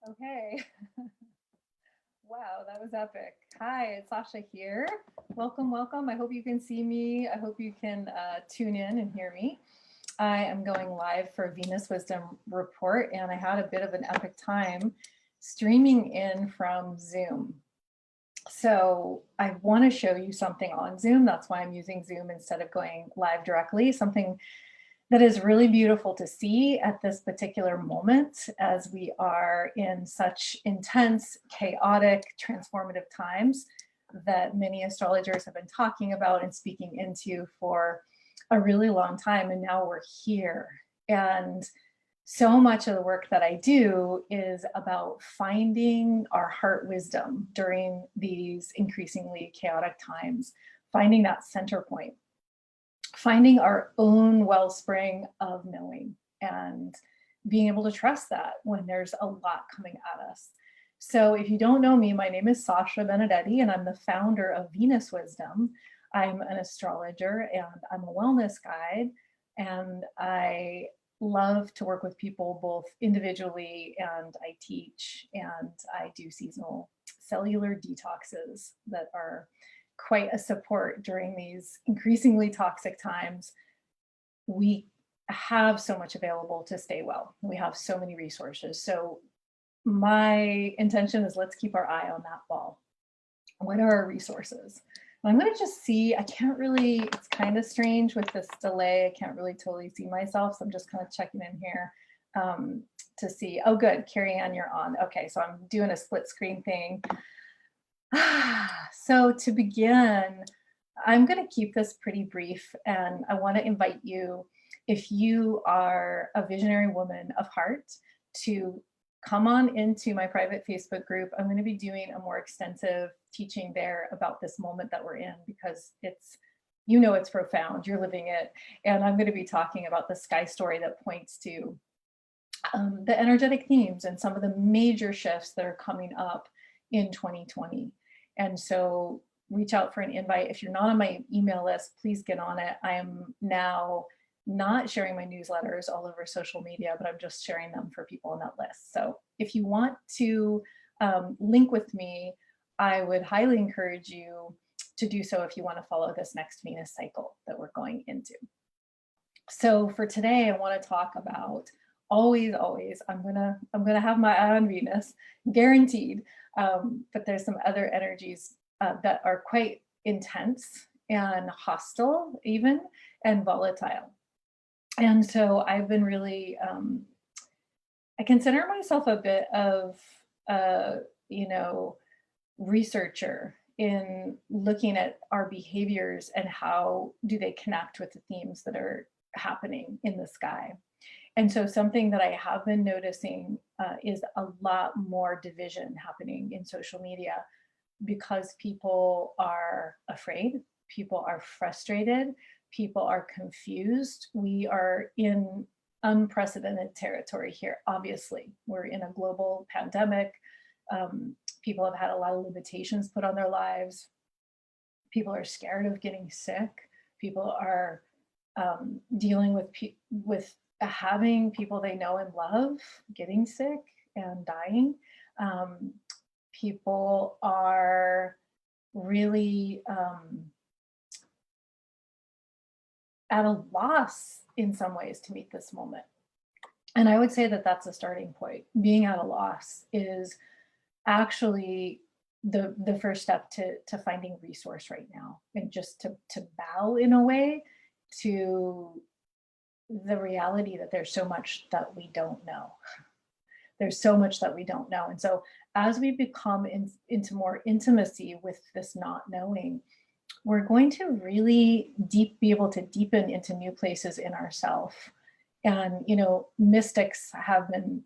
Okay. Wow, that was epic. Hi, it's Sasha here. Welcome, welcome. I hope you can see me. I hope you can tune in and hear me. I am going live for Venus Wisdom Report, and I had a bit of an epic time streaming in from Zoom. So I want to show you something on Zoom. That's why I'm using Zoom instead of going live directly, something that is really beautiful to see at this particular moment as we are in such intense, chaotic, transformative times that many astrologers have been talking about and speaking into for a really long time. And now we're here. And so much of the work that I do is about finding our heart wisdom during these increasingly chaotic times, finding that center point, finding our own wellspring of knowing and being able to trust that when there's a lot coming at us. So if you don't know me, my name is Sasha Benedetti, and I'm the founder of Venus Wisdom. I'm an astrologer and I'm a wellness guide, and I love to work with people both individually, and I teach and I do seasonal cellular detoxes that are quite a support during these increasingly toxic times. We have so much available to stay well. We have so many resources. So my intention is let's keep our eye on that ball. What are our resources? And I'm going to just see, I can't really, it's kind of strange with this delay. I can't really totally see myself. So I'm just kind of checking in here to see. Oh, good. Carrie Ann, you're on. Okay. So I'm doing a split screen thing. So to begin, I'm going to keep this pretty brief, and I want to invite you, if you are a visionary woman of heart, to come on into my private Facebook group. I'm going to be doing a more extensive teaching there about this moment that we're in, because it's, it's profound, you're living it. And I'm going to be talking about the sky story that points to the energetic themes and some of the major shifts that are coming up in 2020. And so reach out for an invite. If you're not on my email list, please get on it. I am now not sharing my newsletters all over social media, but I'm just sharing them for people on that list. So if you want to link with me, I would highly encourage you to do so if you want to follow this next Venus cycle that we're going into. So for today, I want to talk about always, I'm gonna have my eye on Venus, guaranteed. But there's some other energies that are quite intense and hostile even, and volatile. And so I've been really, I consider myself a bit of researcher in looking at our behaviors and how do they connect with the themes that are happening in the sky. And so something that I have been noticing is a lot more division happening in social media, because people are afraid, people are frustrated, people are confused. We are in unprecedented territory here. Obviously, we're in a global pandemic. People have had a lot of limitations put on their lives. People are scared of getting sick. People are dealing with having people they know and love getting sick and dying. People are really at a loss in some ways to meet this moment. And I would say that that's a starting point. Being at a loss is actually the first step to finding resource right now, and just to bow in a way to the reality that there's so much that we don't know. There's so much that we don't know. And so as we become into more intimacy with this not knowing, we're going to really be able to deepen into new places in ourselves. And, mystics have been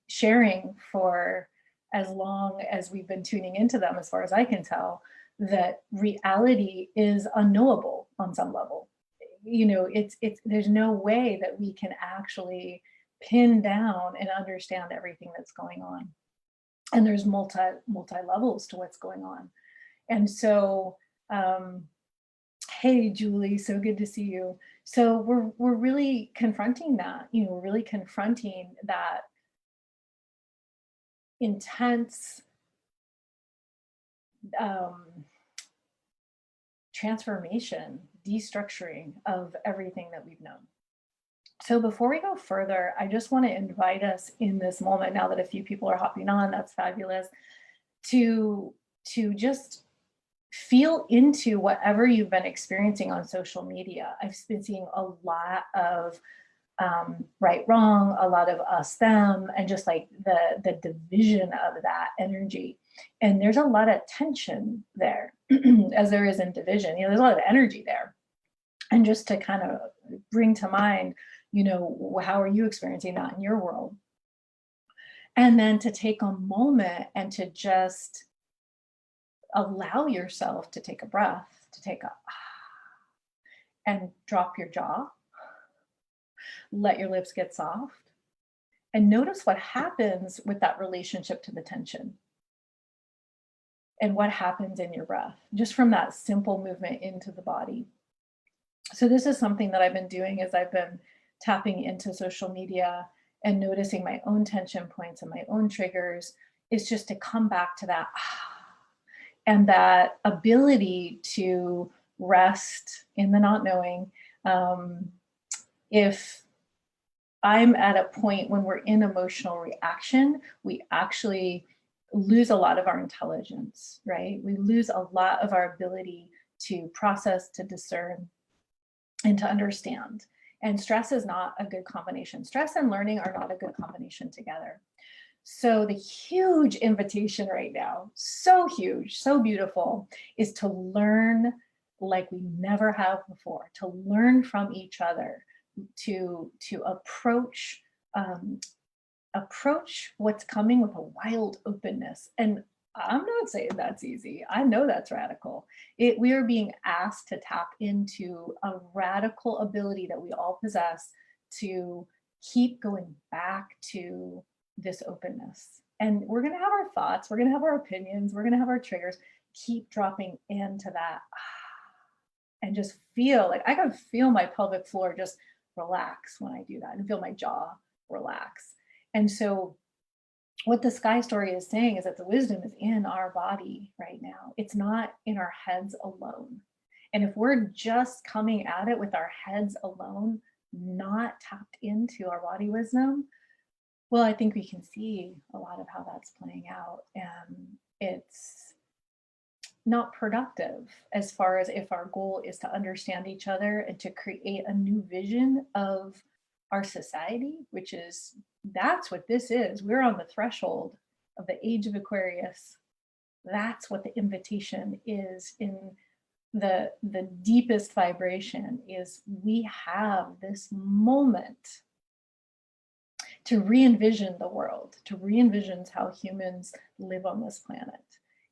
sharing for as long as we've been tuning into them, as far as I can tell, that reality is unknowable on some level. There's no way that we can actually pin down and understand everything that's going on. And there's multi levels to what's going on. And so, hey, Julie, so good to see you. So we're really confronting that, we're really confronting that intense transformation, destructuring of everything that we've known. So before we go further, I just want to invite us in this moment, now that a few people are hopping on, that's fabulous, to just feel into whatever you've been experiencing on social media. I've been seeing a lot of right, wrong, a lot of us, them, and just like the division of that energy. And there's a lot of tension there, as there is in division. There's a lot of energy there. And just to kind of bring to mind, how are you experiencing that in your world? And then to take a moment and to just allow yourself to take a breath, to take a and drop your jaw, let your lips get soft, and notice what happens with that relationship to the tension and what happens in your breath, just from that simple movement into the body. So this is something that I've been doing as I've been tapping into social media and noticing my own tension points and my own triggers, is just to come back to that and that ability to rest in the not knowing. If I'm at a point when we're in emotional reaction, we actually lose a lot of our intelligence, right? We lose a lot of our ability to process, to discern, and to understand. And stress is not a good combination. Stress and learning are not a good combination together. So the huge invitation right now, so huge, so beautiful, is to learn like we never have before, to learn from each other, to approach what's coming with a wild openness. And I'm not saying that's easy. I know that's radical. We are being asked to tap into a radical ability that we all possess to keep going back to this openness. And we're going to have our thoughts, we're going to have our opinions, we're going to have our triggers. Keep dropping into that and just feel like I can feel my pelvic floor just relax when I do that, and feel my jaw relax. And so what the sky story is saying is that the wisdom is in our body right now. It's not in our heads alone. And if we're just coming at it with our heads alone, not tapped into our body wisdom, well, I think we can see a lot of how that's playing out. And it's not productive as far as if our goal is to understand each other and to create a new vision of our society, which is, that's what this is. We're on the threshold of the age of Aquarius. That's what the invitation is in the deepest vibration, is we have this moment to re-envision the world, to re-envision how humans live on this planet.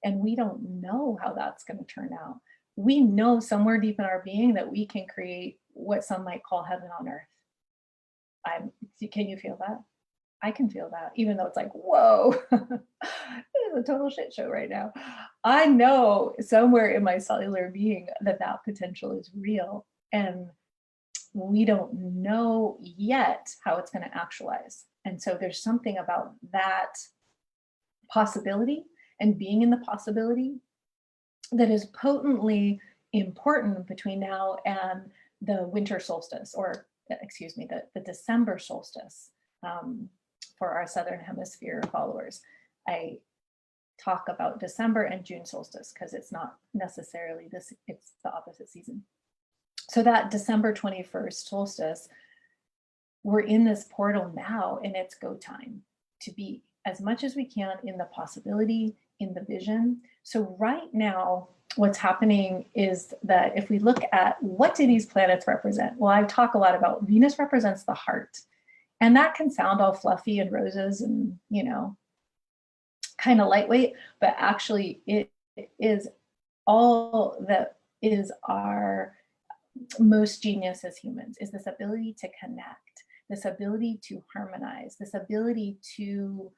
And we don't know how that's going to turn out. We know somewhere deep in our being that we can create what some might call heaven on earth. Can you feel that? I can feel that, even though it's like, whoa, it is a total shit show right now. I know somewhere in my cellular being that that potential is real. And we don't know yet how it's going to actualize. And so there's something about that possibility and being in the possibility that is potently important between now and the winter solstice, or excuse me, the December solstice. For our Southern Hemisphere followers, I talk about December and June solstice because it's not necessarily this, it's the opposite season. So that December 21st solstice, we're in this portal now, and it's go time to be as much as we can in the possibility, in the vision. So right now, what's happening is that if we look at what do these planets represent? Well, I talk a lot about Venus represents the heart. And that can sound all fluffy and roses and, kind of lightweight, but actually it is all that is our most genius as humans, is this ability to connect, this ability to harmonize, this ability to,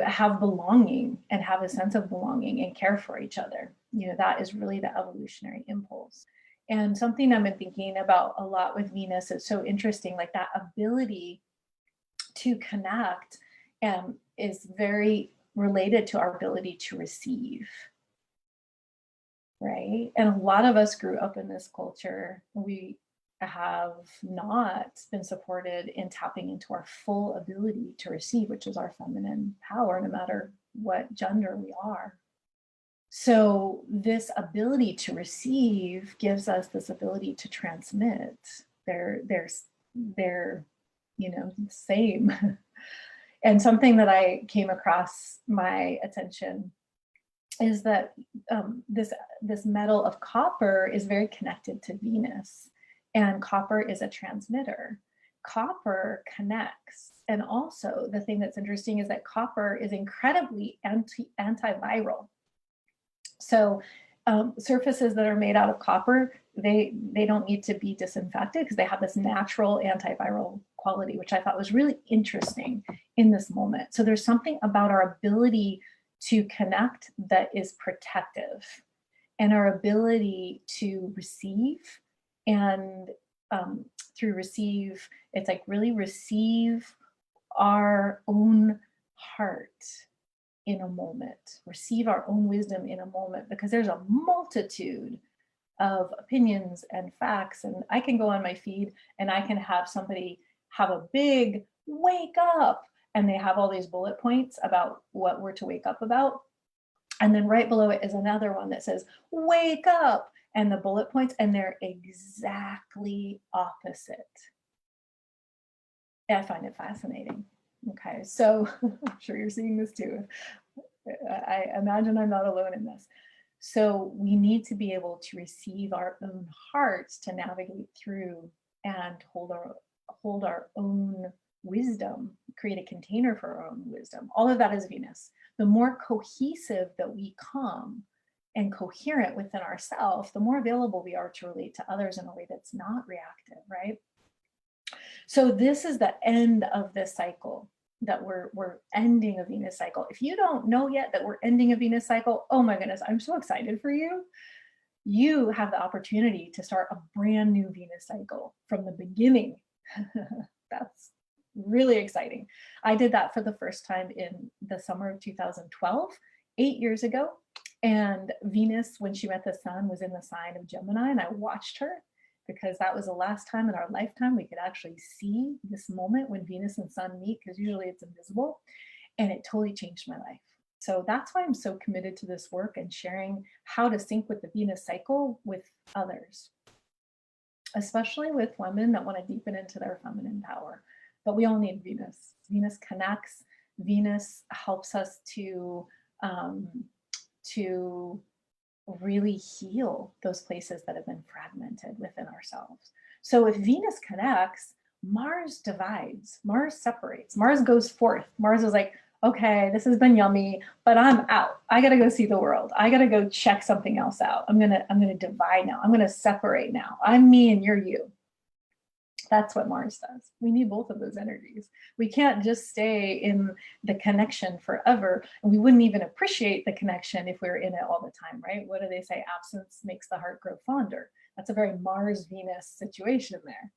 have belonging and have a sense of belonging and care for each other. That is really the evolutionary impulse. And something I've been thinking about a lot with Venus, it's so interesting, like that ability to connect is very related to our ability to receive, right? And a lot of us grew up in this culture. We have not been supported in tapping into our full ability to receive, which is our feminine power, no matter what gender we are. So this ability to receive gives us this ability to transmit. They're same. And something that I came across my attention is that this metal of copper is very connected to Venus, and copper is a transmitter. Copper connects, and also the thing that's interesting is that copper is incredibly antiviral. So surfaces that are made out of copper, they don't need to be disinfected because they have this natural antiviral quality, which I thought was really interesting in this moment. So there's something about our ability to connect that is protective, and our ability to receive, and through receive, it's like really receive our own heart in a moment, receive our own wisdom in a moment, because there's a multitude of opinions and facts. And I can go on my feed and I can have somebody have a big wake up, and they have all these bullet points about what we're to wake up about. And then right below it is another one that says, wake up, and the bullet points, and they're exactly opposite. And I find it fascinating. Okay, so I'm sure you're seeing this too. I imagine I'm not alone in this. So we need to be able to receive our own hearts to navigate through and hold our own wisdom, create a container for our own wisdom. All of that is Venus. The more cohesive that we come and coherent within ourselves, the more available we are to relate to others in a way that's not reactive, right? So this is the end of this cycle, that we're ending a Venus cycle. If you don't know yet that we're ending a Venus cycle, oh my goodness, I'm so excited for you. You have the opportunity to start a brand new Venus cycle from the beginning. That's really exciting. I did that for the first time in the summer of 2012, 8 years ago. And Venus, when she met the sun, was in the sign of Gemini, and I watched her, because that was the last time in our lifetime we could actually see this moment when Venus and sun meet, because usually it's invisible. And it totally changed my life. So that's why I'm so committed to this work and sharing how to sync with the Venus cycle with others, especially with women that want to deepen into their feminine power. But we all need Venus. Venus connects. Venus helps us to really heal those places that have been fragmented within ourselves. So if Venus connects, Mars divides, Mars separates, Mars goes forth. Mars is like, okay, this has been yummy, but I'm out. I gotta go see the world. I gotta go check something else out. I'm gonna divide now. I'm gonna separate now. I'm me and you're you. That's what Mars does. We need both of those energies. We can't just stay in the connection forever. And we wouldn't even appreciate the connection if we were in it all the time, right? What do they say? Absence makes the heart grow fonder. That's a very Mars-Venus situation there.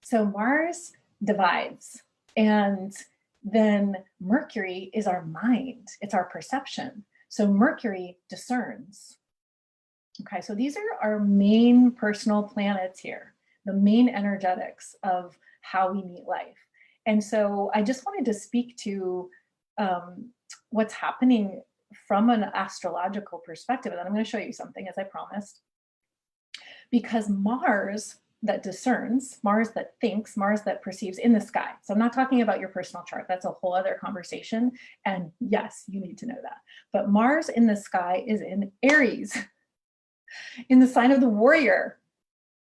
So Mars divides, and then Mercury is our mind. It's our perception. So Mercury discerns. Okay, so these are our main personal planets here, the main energetics of how we meet life. And so I just wanted to speak to what's happening from an astrological perspective. And I'm going to show you something, as I promised, because Mars that discerns, Mars that thinks, Mars that perceives in the sky. So I'm not talking about your personal chart. That's a whole other conversation. And yes, you need to know that. But Mars in the sky is in Aries, in the sign of the warrior.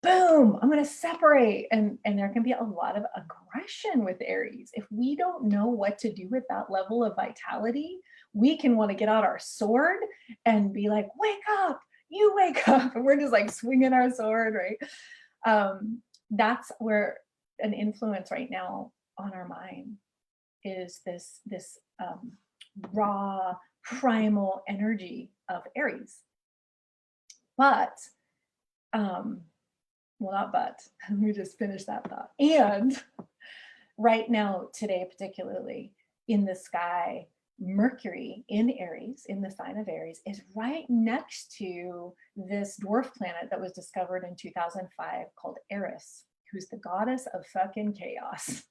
Boom, I'm going to separate. And there can be a lot of aggression with Aries. If we don't know what to do with that level of vitality, we can want to get out our sword and be like, wake up, you wake up. And we're just like swinging our sword, right? That's where an influence right now on our mind is this raw, primal energy of Aries. But, well, not but, let me just finish that thought. And right now, today particularly, in the sky, Mercury in Aries, in the sign of Aries, is right next to this dwarf planet that was discovered in 2005 called Eros, who's the goddess of fucking chaos.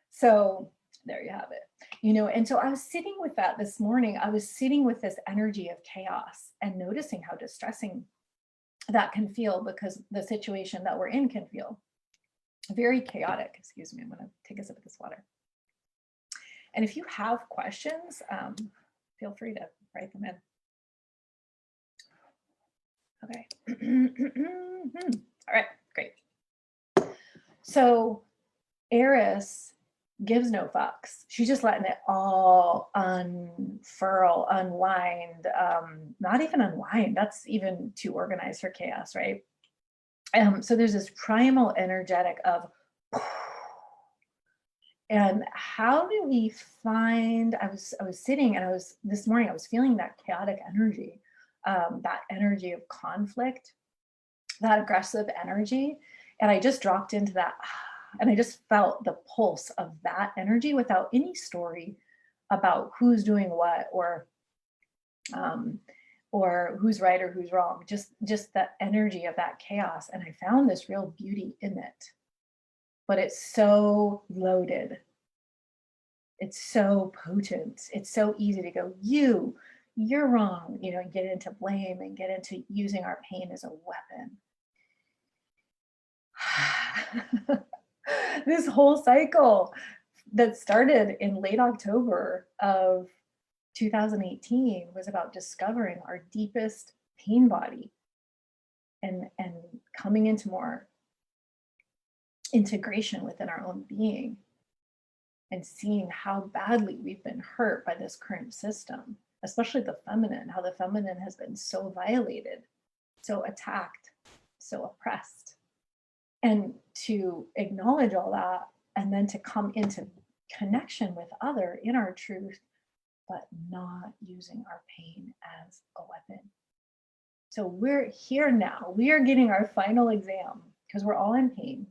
So there you have it. You know, and so I was sitting with that this morning. I was sitting with this energy of chaos and noticing how distressing that can feel, because the situation that we're in can feel very chaotic. Excuse me, I'm going to take a sip of this water. And if you have questions, feel free to write them in. Okay. All right, great. So Eris gives no fucks. She's just letting it all unfurl, unwind, not even unwind. That's even too organized for chaos, right? So there's this primal energetic of, and how do we find, I was sitting and this morning I was feeling that chaotic energy, that energy of conflict, that aggressive energy. And I just dropped into that, and I just felt the pulse of that energy without any story about who's doing what, or who's right or who's wrong, just the energy of that chaos. And I found this real beauty in it. But it's so loaded. It's so potent. It's so easy to go, you're wrong, you know, and get into blame and get into using our pain as a weapon. This whole cycle that started in late October of 2018 was about discovering our deepest pain body and coming into more integration within our own being, and seeing how badly we've been hurt by this current system, especially the feminine, how the feminine has been so violated, so attacked, so oppressed. And to acknowledge all that, and then to come into connection with other in our truth, but not using our pain as a weapon. So we're here now. We are getting our final exam because we're all in pain.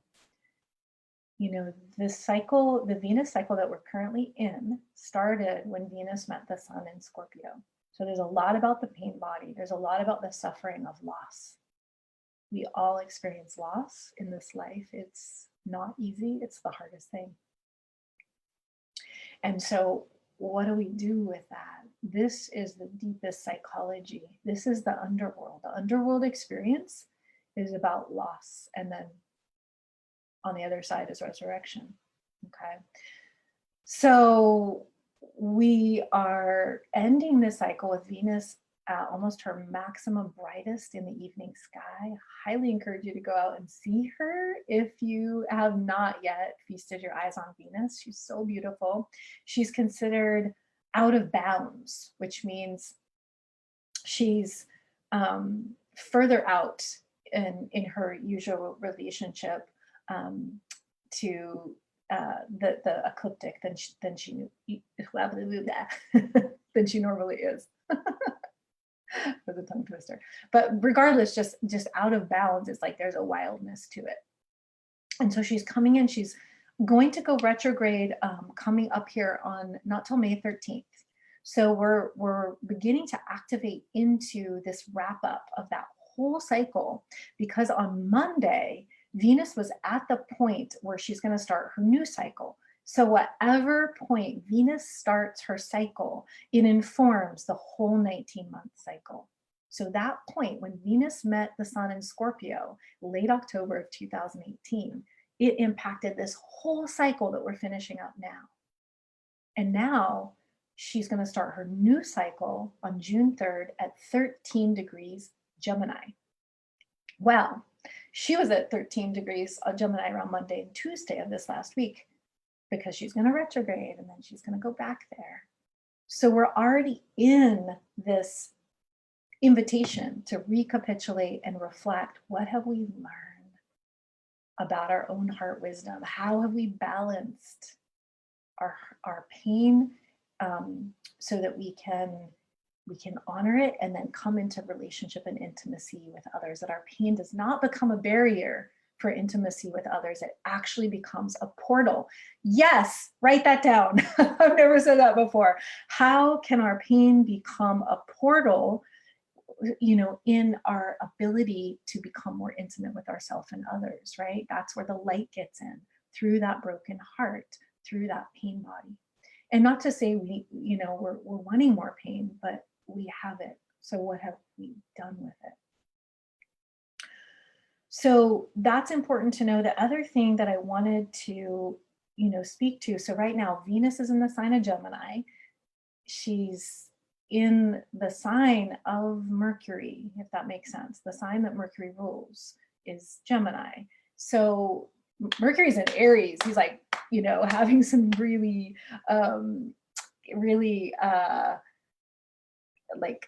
You know, this cycle, the Venus cycle that we're currently in, started when Venus met the sun in Scorpio. So there's a lot about the pain body. There's a lot about the suffering of loss. We all experience loss in this life. It's not easy. It's the hardest thing. And so what do we do with that? This is the deepest psychology. This is the underworld. The underworld experience is about loss. And then on the other side is resurrection. Okay. So we are ending this cycle with Venus at almost her maximum brightest in the evening sky. I highly encourage you to go out and see her if you have not yet feasted your eyes on Venus. She's so beautiful. She's considered out of bounds, which means she's further out in her usual relationship to the ecliptic than she than she normally is. With a tongue twister. But regardless, just out of bounds, it's like there's a wildness to it. And so she's coming in, she's going to go retrograde coming up here on not till May 13th. So we're beginning to activate into this wrap up of that whole cycle, because on Monday, Venus was at the point where she's going to start her new cycle. So whatever point Venus starts her cycle, it informs the whole 19-month cycle. So that point when Venus met the sun in Scorpio, late October of 2018, it impacted this whole cycle that we're finishing up now. And now she's going to start her new cycle on June 3rd at 13 degrees Gemini. Well, she was at 13 degrees Gemini around Monday and Tuesday of this last week, because she's going to retrograde and then she's going to go back there. So we're already in this invitation to recapitulate and reflect. What have we learned about our own heart wisdom? How have we balanced our pain so that we can honor it and then come into relationship and intimacy with others, that our pain does not become a barrier for intimacy with others. It actually becomes a portal. Yes, write that down. I've never said that before. How can our pain become a portal, in our ability to become more intimate with ourselves and others, right? That's where the light gets in, through that broken heart, through that pain body. And not to say we're wanting more pain, but we have it. So what have we done with it? So that's important to know. The other thing that I wanted to, speak to. So right now, Venus is in the sign of Gemini. She's in the sign of Mercury, if that makes sense. The sign that Mercury rules is Gemini. So Mercury's in Aries. He's like, having some really, like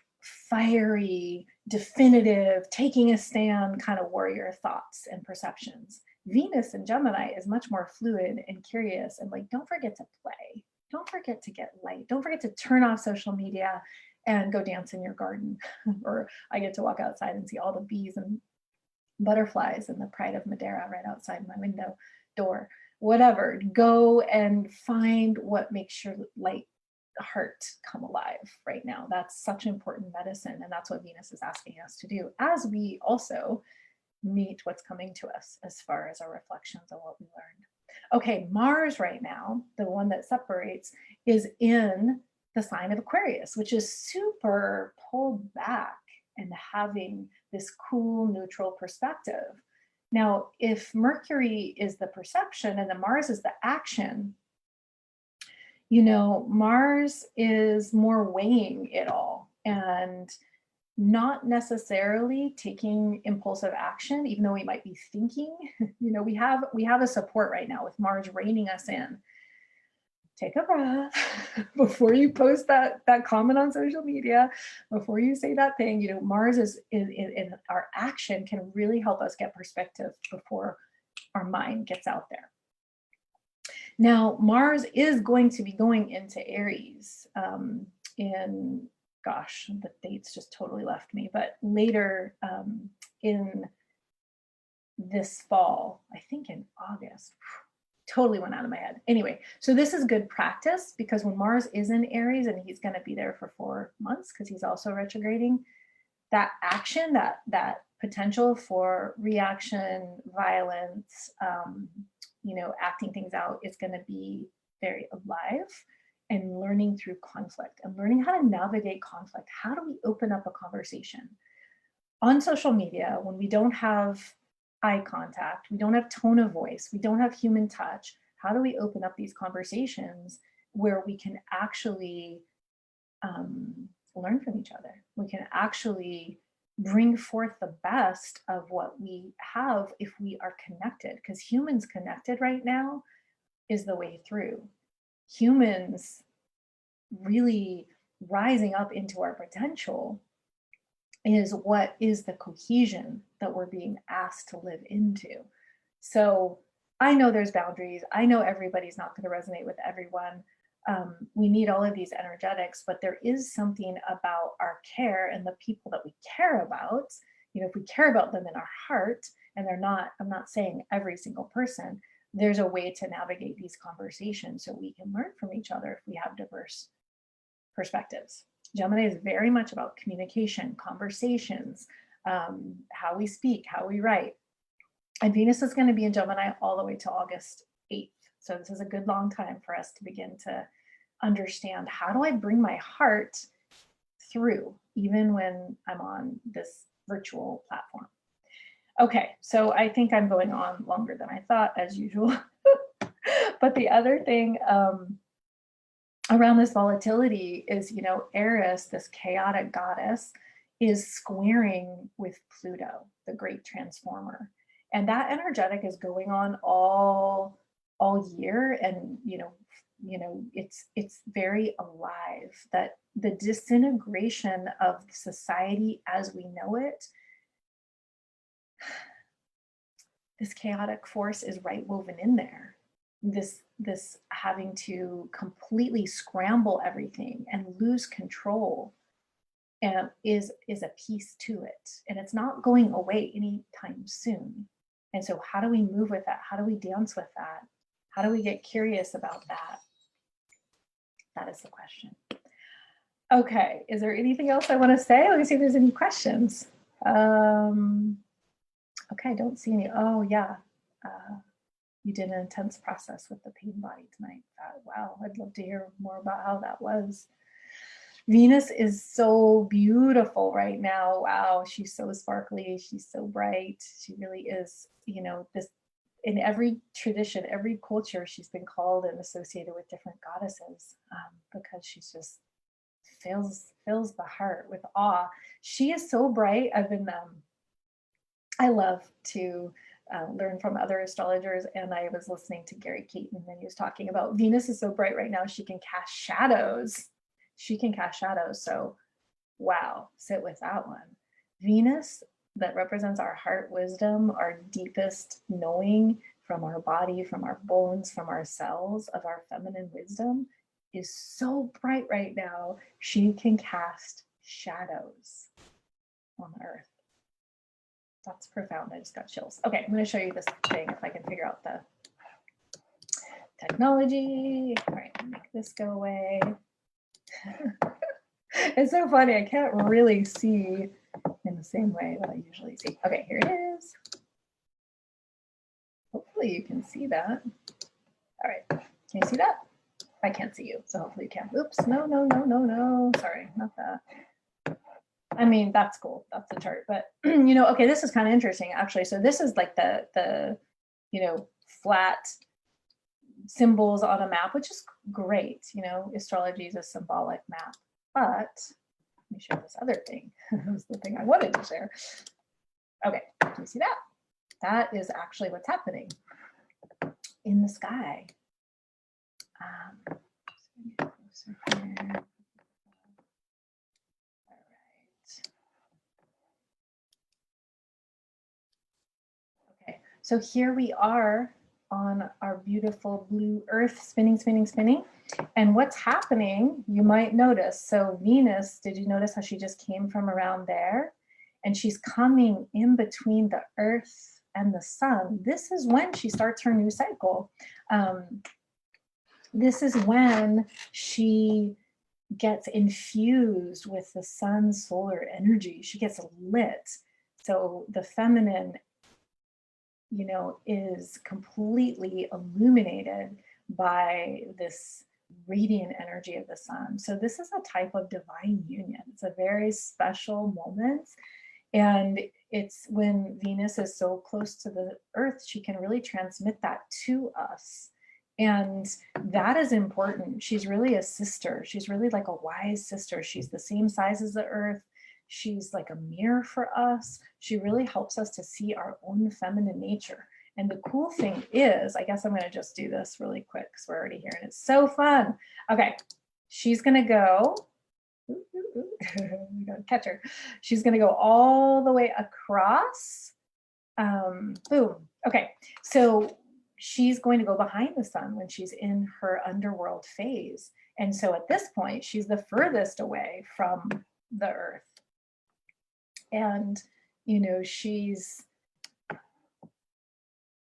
fiery, definitive, taking a stand kind of warrior thoughts and perceptions. Venus in Gemini is much more fluid and curious, and like, don't forget to play. Don't forget to get light. Don't forget to turn off social media and go dance in your garden. Or I get to walk outside and see all the bees and butterflies and the pride of Madeira right outside my window door. Whatever, go and find what makes your light heart come alive right now. That's such important medicine, and that's what Venus is asking us to do, as we also meet what's coming to us as far as our reflections on what we learned. Okay, Mars right now, the one that separates, is in the sign of Aquarius, which is super pulled back and having this cool, neutral perspective. Now, if Mercury is the perception and the Mars is the action, Mars is more weighing it all and not necessarily taking impulsive action, even though we might be thinking. We have a support right now with Mars reining us in. Take a breath before you post that comment on social media, before you say that thing. Mars is in our action can really help us get perspective before our mind gets out there. Now, Mars is going to be going into Aries gosh, the dates just totally left me, but later in this fall, I think in August, totally went out of my head. Anyway, so this is good practice, because when Mars is in Aries, and he's going to be there for 4 months because he's also retrograding, that action, that potential for reaction, violence, acting things out is going to be very alive, and learning through conflict and learning how to navigate conflict. How do we open up a conversation on social media when we don't have eye contact, we don't have tone of voice, we don't have human touch? How do we open up these conversations where we can actually learn from each other? We can actually bring forth the best of what we have if we are connected, because humans connected right now is the way through. Humans really rising up into our potential is what is the cohesion that we're being asked to live into. So I know there's boundaries. I know everybody's not going to resonate with everyone. We need all of these energetics, but there is something about our care and the people that we care about. If we care about them in our heart, and I'm not saying every single person, there's a way to navigate these conversations so we can learn from each other if we have diverse perspectives. Gemini is very much about communication, conversations, how we speak, how we write. And Venus is going to be in Gemini all the way to August 8th. So this is a good long time for us to begin to understand, how do I bring my heart through, even when I'm on this virtual platform? Okay, so I think I'm going on longer than I thought, as usual. But the other thing around this volatility is, Eros, this chaotic goddess, is squaring with Pluto, the great transformer. And that energetic is going on all year. And, it's very alive, that the disintegration of society as we know it, this chaotic force is right woven in there. This having to completely scramble everything and lose control is a piece to it. And it's not going away anytime soon. And so how do we move with that? How do we dance with that? How do we get curious about that? That is the question. Okay, is there anything else I want to say? Let me see if there's any questions. Okay, I don't see any. Oh, yeah. You did an intense process with the pain body tonight. Wow, I'd love to hear more about how that was. Venus is so beautiful right now. Wow, she's so sparkly. She's so bright. She really is, you know, this in every tradition, every culture, she's been called and associated with different goddesses because she's just fills the heart with awe. She is so bright. I love to learn from other astrologers, and I was listening to Gary Caton, and he was talking about Venus is so bright right now, she can cast shadows. She can cast shadows. So, wow, sit with that one. Venus, that represents our heart wisdom, our deepest knowing from our body, from our bones, from our cells of our feminine wisdom, is so bright right now. She can cast shadows on the earth. That's profound. I just got chills. Okay, I'm going to show you this thing if I can figure out the technology. All right, make this go away. It's so funny. I can't really see in the same way that I usually see. Okay, here it is. Hopefully you can see that. All right, can you see that? I can't see you, so hopefully you can. Oops, no. Sorry, not that. I mean, that's cool. That's the chart, but you know, okay, this is kind of interesting actually. So this is like the you know, flat symbols on a map, which is great. You know, astrology is a symbolic map, but let me share this other thing. This was the thing I wanted to share. Okay, can you see that? That is actually what's happening in the sky. So here we are on our beautiful blue earth spinning. And what's happening, you might notice. So Venus, did you notice how she just came from around there? And she's coming in between the earth and the sun. This is when she starts her new cycle. This is when she gets infused with the sun's solar energy. She gets lit. So the feminine, you know, is completely illuminated by this radiant energy of the sun. So this is a type of divine union. It's a very special moment. And it's when Venus is so close to the earth, she can really transmit that to us. And that is important. She's really a sister. She's really like a wise sister. She's the same size as the earth. She's like a mirror for us. She really helps us to see our own feminine nature. And the cool thing is, I guess I'm going to just do this really quick because we're already here and it's so fun. Okay, she's going to go. We gotta catch her. She's going to go all the way across. Boom. Okay, so she's going to go behind the sun when she's in her underworld phase. And so at this point, she's the furthest away from the earth. And, you know, she's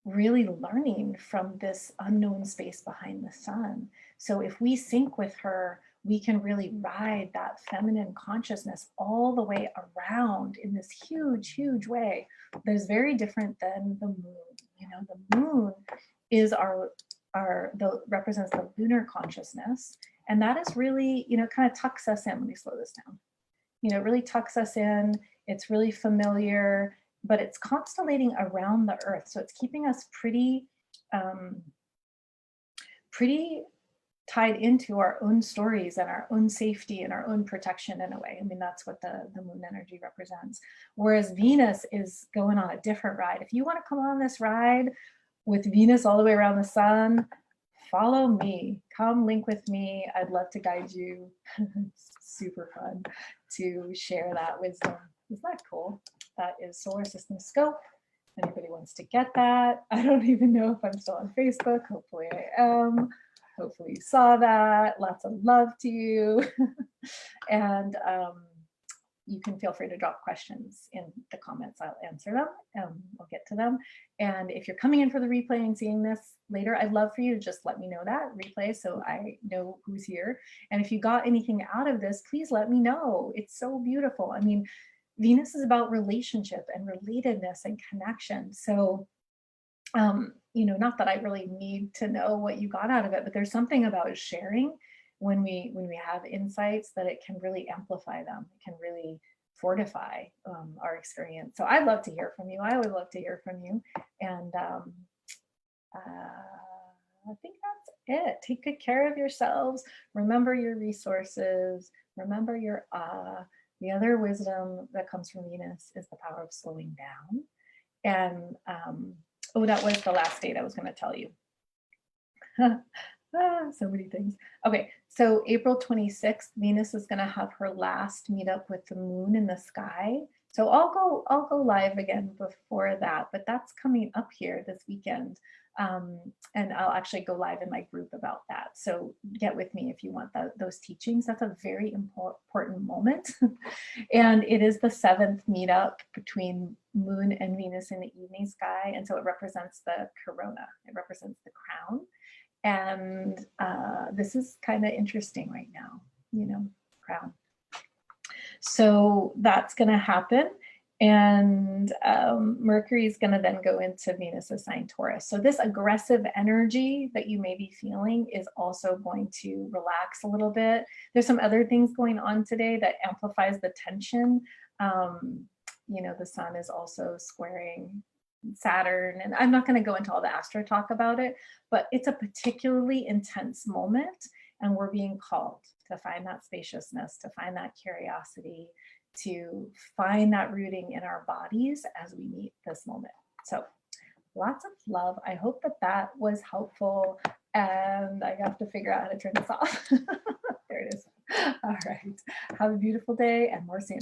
really learning from this unknown space behind the sun. So if we sync with her, we can really ride that feminine consciousness all the way around in this huge, huge way that is very different than the moon. You know, the moon is represents the lunar consciousness. And that is really, you know, kind of tucks us in. Let me slow this down. You know, it really tucks us in. It's really familiar, but it's constellating around the earth. So it's keeping us pretty tied into our own stories and our own safety and our own protection in a way. I mean, that's what the moon energy represents. Whereas Venus is going on a different ride. If you want to come on this ride with Venus all the way around the sun, follow me, come link with me. I'd love to guide you. It's super fun to share that wisdom. Isn't that cool? That is Solar System Scope. Anybody wants to get that? I don't even know if I'm still on Facebook. Hopefully I am. Hopefully you saw that. Lots of love to you. And you can feel free to drop questions in the comments. I'll answer them. I'll get to them. And if you're coming in for the replay and seeing this later, I'd love for you to just let me know that replay so I know who's here. And if you got anything out of this, please let me know. It's so beautiful. I mean, Venus is about relationship and relatedness and connection. So, you know, not that I really need to know what you got out of it, but there's something about sharing when we have insights that it can really amplify them. It can really fortify our experience. So I'd love to hear from you. I would love to hear from you. And I think that's it. Take good care of yourselves. Remember your resources. Remember your the other wisdom that comes from Venus is the power of slowing down. And oh, that was the last date I was going to tell you. So many things. Okay, so April 26th, Venus is going to have her last meetup with the moon in the sky. So I'll go live again before that, but that's coming up here this weekend. And I'll actually go live in my group about that. So get with me if you want those teachings. That's a very important moment. And it is the 7th meetup between moon and Venus in the evening sky. And so it represents the corona. It represents the crown. And this is kind of interesting right now, you know, crown. So that's going to happen. And Mercury is going to then go into Venus's sign Taurus. So this aggressive energy that you may be feeling is also going to relax a little bit. There's some other things going on today that amplifies the tension. You know, the sun is also squaring Saturn, and I'm not going to go into all the astro talk about it, but it's a particularly intense moment, and we're being called to find that spaciousness, to find that curiosity, to find that rooting in our bodies as we meet this moment. So lots of love. I hope that that was helpful, and I have to figure out how to turn this off. There it is. All right. Have a beautiful day, and more soon.